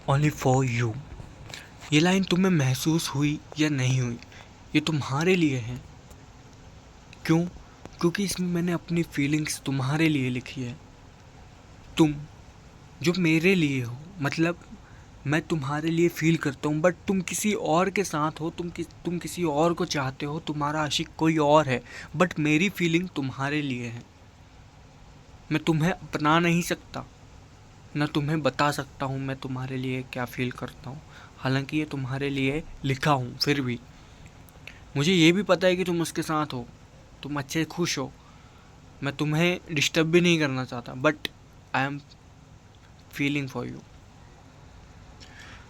Only for you. ये line तुम्हें महसूस हुई या नहीं हुई, ये तुम्हारे लिए है। क्यों? क्योंकि इसमें मैंने अपनी फीलिंग्स तुम्हारे लिए लिखी है। तुम जो मेरे लिए हो, मतलब मैं तुम्हारे लिए फील करता हूँ, बट तुम किसी और के साथ हो, तुम किसी और को चाहते हो, तुम्हारा आशिक कोई और है। बट मेरी फीलिंग तुम्हारे लिए है। मैं तुम्हें अपना नहीं सकता, न तुम्हें बता सकता हूँ मैं तुम्हारे लिए क्या फ़ील करता हूँ। हालांकि ये तुम्हारे लिए लिखा हूँ, फिर भी मुझे ये भी पता है कि तुम उसके साथ हो, तुम अच्छे खुश हो। मैं तुम्हें डिस्टर्ब भी नहीं करना चाहता, but I am feeling for you.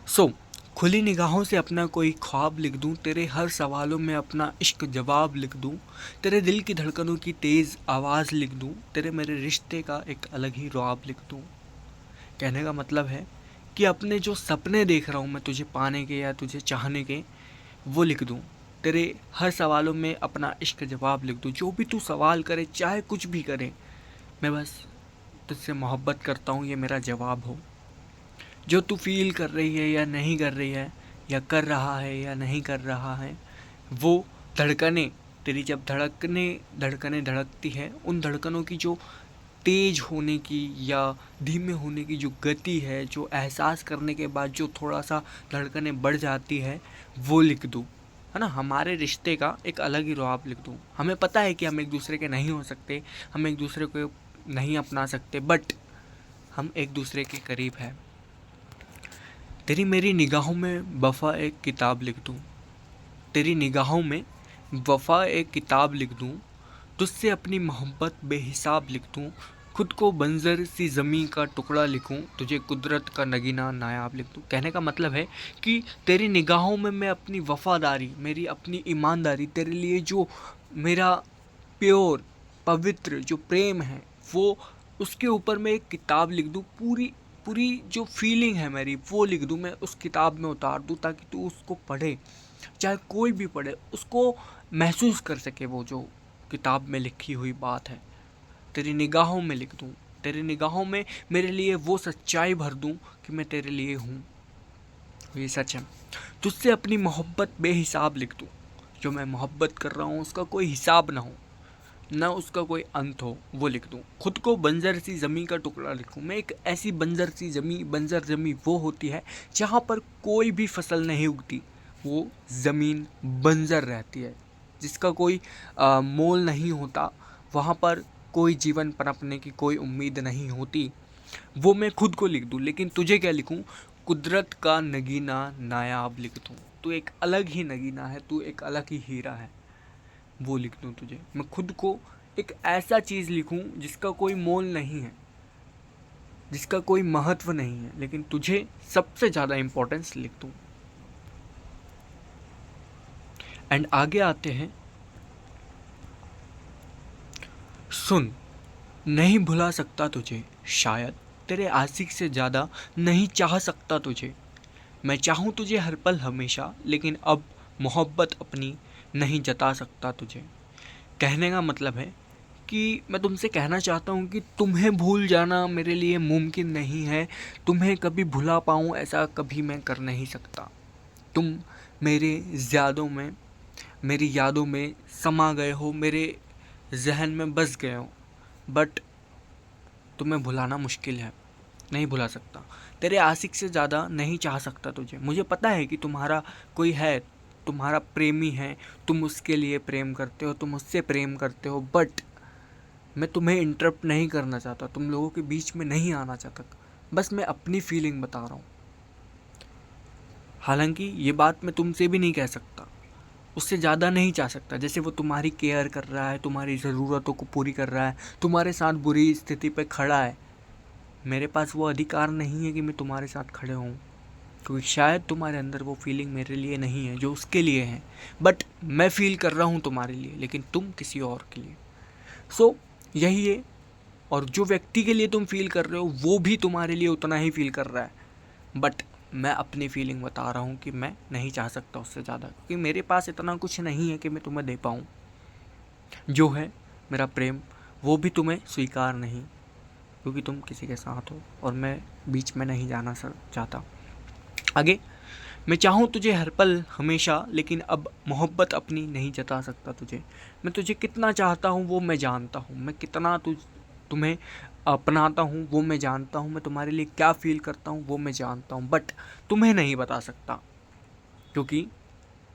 So खुली निगाहों से अपना कोई ख्वाब लिख दूँ, तेरे हर सवालों में अपना इश्क जवाब लिख दूँ, तेरे दिल की धड़कनों की तेज़ आवाज़ लिख दूँ, तेरे मेरे रिश्ते का एक अलग ही रुआब लिख दूँ। कहने का मतलब है कि अपने जो सपने देख रहा हूँ मैं तुझे पाने के या तुझे चाहने के, वो लिख दूँ। तेरे हर सवालों में अपना इश्क जवाब लिख दूँ। जो भी तू सवाल करे, चाहे कुछ भी करे, मैं बस तुझसे मोहब्बत करता हूँ, ये मेरा जवाब हो। जो तू फील कर रही है या नहीं कर रही है, या कर रहा है या नहीं कर रहा है, वो धड़कने तेरी जब धड़कने धड़कती है, उन धड़कनों की जो तेज होने की या धीमे होने की जो गति है, जो एहसास करने के बाद जो थोड़ा सा धड़कने बढ़ जाती है, वो लिख दूँ। है ना, हमारे रिश्ते का एक अलग ही रुआब लिख दूँ। हमें पता है कि हम एक दूसरे के नहीं हो सकते, हम एक दूसरे को नहीं अपना सकते, बट हम एक दूसरे के करीब हैं। तेरी मेरी निगाहों में वफ़ा एक किताब लिख दूँ, तेरी निगाहों में वफ़ा एक किताब लिख दूँ, तुझसे अपनी मोहब्बत बेहिसाब लिख दूँ, खुद को बंजर सी ज़मीं का टुकड़ा लिखूँ, तुझे कुदरत का नगीना नायाब लिख दूँ। कहने का मतलब है कि तेरी निगाहों में मैं अपनी वफ़ादारी, मेरी अपनी ईमानदारी, तेरे लिए जो मेरा प्योर पवित्र जो प्रेम है, वो उसके ऊपर मैं एक किताब लिख दूँ। पूरी पूरी जो फीलिंग है मेरी, वो लिख दूँ, मैं उस किताब में उतार दूँ, ताकि तू उसको पढ़े, चाहे कोई भी पढ़े, उसको महसूस कर सके वो जो किताब में लिखी हुई बात है। तेरी निगाहों में लिख दूँ, तेरी निगाहों में मेरे लिए वो सच्चाई भर दूँ कि मैं तेरे लिए हूँ, ये सच है। तुझसे अपनी मोहब्बत बेहिसाब लिख दूँ, जो मैं मोहब्बत कर रहा हूँ उसका कोई हिसाब ना हो, ना उसका कोई अंत हो, वो लिख दूँ। खुद को बंजर सी ज़मीं का टुकड़ा लिखूँ। मैं एक ऐसी बंजर ज़मीं वो होती है जहाँ पर कोई भी फसल नहीं उगती, वो ज़मीन बंजर रहती है, जिसका कोई मोल नहीं होता, वहाँ पर कोई जीवन पनपने की कोई उम्मीद नहीं होती, वो मैं खुद को लिख दूँ। लेकिन तुझे क्या लिखूँ? कुदरत का नगीना नायाब लिख दूँ। तू एक अलग ही नगीना है, तू एक अलग ही हीरा है, वो लिख दूँ तुझे। मैं खुद को एक ऐसा चीज़ लिखूँ जिसका कोई मोल नहीं है, जिसका कोई महत्व नहीं है, लेकिन तुझे सबसे ज़्यादा इम्पोर्टेंस लिख दूँ। एंड आगे आते हैं, सुन, नहीं भुला सकता तुझे शायद, तेरे आशिक से ज़्यादा नहीं चाह सकता तुझे। मैं चाहूँ तुझे हर पल हमेशा, लेकिन अब मोहब्बत अपनी नहीं जता सकता तुझे। कहने का मतलब है कि मैं तुमसे कहना चाहता हूँ कि तुम्हें भूल जाना मेरे लिए मुमकिन नहीं है। तुम्हें कभी भुला पाऊँ ऐसा कभी मैं कर नहीं सकता। तुम मेरे ज़्यादों में, मेरी यादों में समा गए हो, मेरे जहन में बस गए हो, बट तुम्हें भुलाना मुश्किल है, नहीं भुला सकता। तेरे आशिक से ज़्यादा नहीं चाह सकता तुझे। मुझे पता है कि तुम्हारा कोई है, तुम्हारा प्रेमी है, तुम उसके लिए प्रेम करते हो, तुम उससे प्रेम करते हो, बट मैं तुम्हें इंटरप्ट नहीं करना चाहता, तुम लोगों के बीच में नहीं आना चाहता। बस मैं अपनी फीलिंग बता रहा हूँ। हालांकि ये बात मैं तुमसे भी नहीं कह सकता, उससे ज़्यादा नहीं चाह सकता। जैसे वो तुम्हारी केयर कर रहा है, तुम्हारी ज़रूरतों को पूरी कर रहा है, तुम्हारे साथ बुरी स्थिति पे खड़ा है, मेरे पास वो अधिकार नहीं है कि मैं तुम्हारे साथ खड़े हूँ, क्योंकि शायद तुम्हारे अंदर वो फीलिंग मेरे लिए नहीं है जो उसके लिए है। बट मैं फील कर रहा हूँ तुम्हारे लिए, लेकिन तुम किसी और के लिए। सो यही है। और जो व्यक्ति के लिए तुम फील कर रहे हो वो भी तुम्हारे लिए उतना ही फील कर रहा है, बट मैं अपनी फीलिंग बता रहा हूँ कि मैं नहीं चाह सकता उससे ज़्यादा, क्योंकि मेरे पास इतना कुछ नहीं है कि मैं तुम्हें दे पाऊँ। जो है मेरा प्रेम, वो भी तुम्हें स्वीकार नहीं, क्योंकि तुम किसी के साथ हो और मैं बीच में नहीं जाना चाहता। आगे, मैं चाहूँ तुझे हर पल हमेशा, लेकिन अब मोहब्बत अपनी नहीं जता सकता तुझे। मैं तुझे कितना चाहता हूँ वो मैं जानता हूँ, मैं कितना तुम्हें अपनाता हूँ वो मैं जानता हूँ, मैं तुम्हारे लिए क्या फ़ील करता हूँ वो मैं जानता हूँ, बट तुम्हें नहीं बता सकता, क्योंकि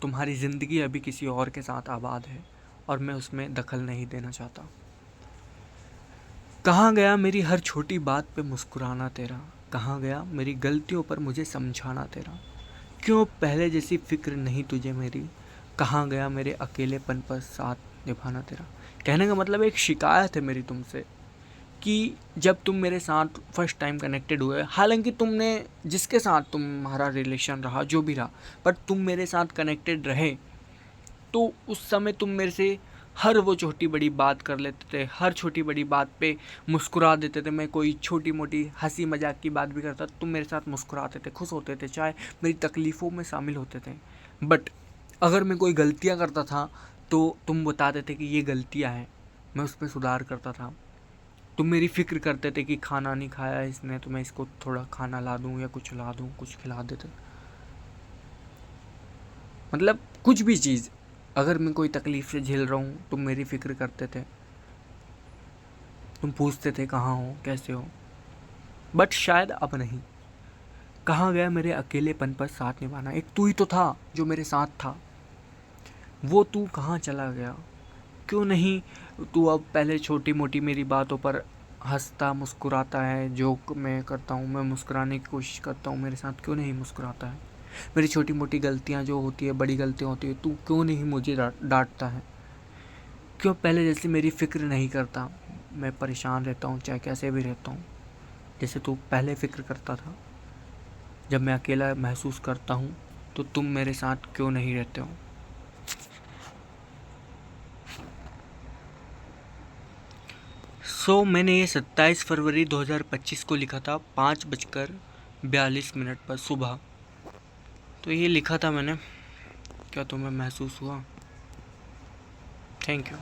तुम्हारी ज़िंदगी अभी किसी और के साथ आबाद है और मैं उसमें दखल नहीं देना चाहता। कहाँ गया मेरी हर छोटी बात पे मुस्कुराना तेरा, कहाँ गया मेरी गलतियों पर मुझे समझाना तेरा, क्यों पहले जैसी फ़िक्र नहीं तुझे मेरी, कहाँ गया मेरे अकेलेपन पर साथ निभाना तेरा। कहने का मतलब एक शिकायत है मेरी तुमसे कि जब तुम मेरे साथ फर्स्ट टाइम कनेक्टेड हुए, हालांकि तुमने जिसके साथ तुम्हारा रिलेशन रहा जो भी रहा, पर तुम मेरे साथ कनेक्टेड रहे, तो उस समय तुम मेरे से हर वो छोटी बड़ी बात कर लेते थे, हर छोटी बड़ी बात पे मुस्कुरा देते थे। मैं कोई छोटी मोटी हंसी मजाक की बात भी करता, तुम मेरे साथ मुस्कुराते थे, खुश होते थे, चाहे मेरी तकलीफ़ों में शामिल होते थे। बट अगर मैं कोई गलतियाँ करता था तो तुम बताते थे कि ये गलतियाँ हैं, मैं उस पर सुधार करता था। तुम मेरी फ़िक्र करते थे कि खाना नहीं खाया इसने तो मैं इसको थोड़ा खाना ला दूँ या कुछ ला दूँ, कुछ खिला देते। मतलब कुछ भी चीज़, अगर मैं कोई तकलीफ़ से झेल रहा हूँ तुम मेरी फ़िक्र करते थे, तुम पूछते थे कहाँ हो, कैसे हो। बट शायद अब नहीं। कहाँ गया मेरे अकेलेपन पर साथ निभाना, एक तू ही तो था जो मेरे साथ था, वो तू कहाँ चला गया। क्यों नहीं तू अब पहले छोटी मोटी मेरी बातों पर हंसता मुस्कुराता है, जोक मैं करता हूँ, मैं मुस्कुराने की कोशिश करता हूँ, मेरे साथ क्यों नहीं मुस्कुराता है। मेरी छोटी मोटी गलतियाँ जो होती है, बड़ी गलतियाँ होती है, तू क्यों नहीं मुझे डांटता है, क्यों पहले जैसे मेरी फ़िक्र नहीं करता। मैं परेशान रहता हूँ चाहे कैसे भी रहता हूँ, जैसे तू पहले फ़िक्र करता था। जब मैं अकेला महसूस करता हूँ तो तुम मेरे साथ क्यों नहीं रहते हो। मैंने ये 27 फरवरी 2025 को लिखा था, 5:42 पर सुबह। तो ये लिखा था मैंने, क्या तुम्हें महसूस हुआ? Thank you.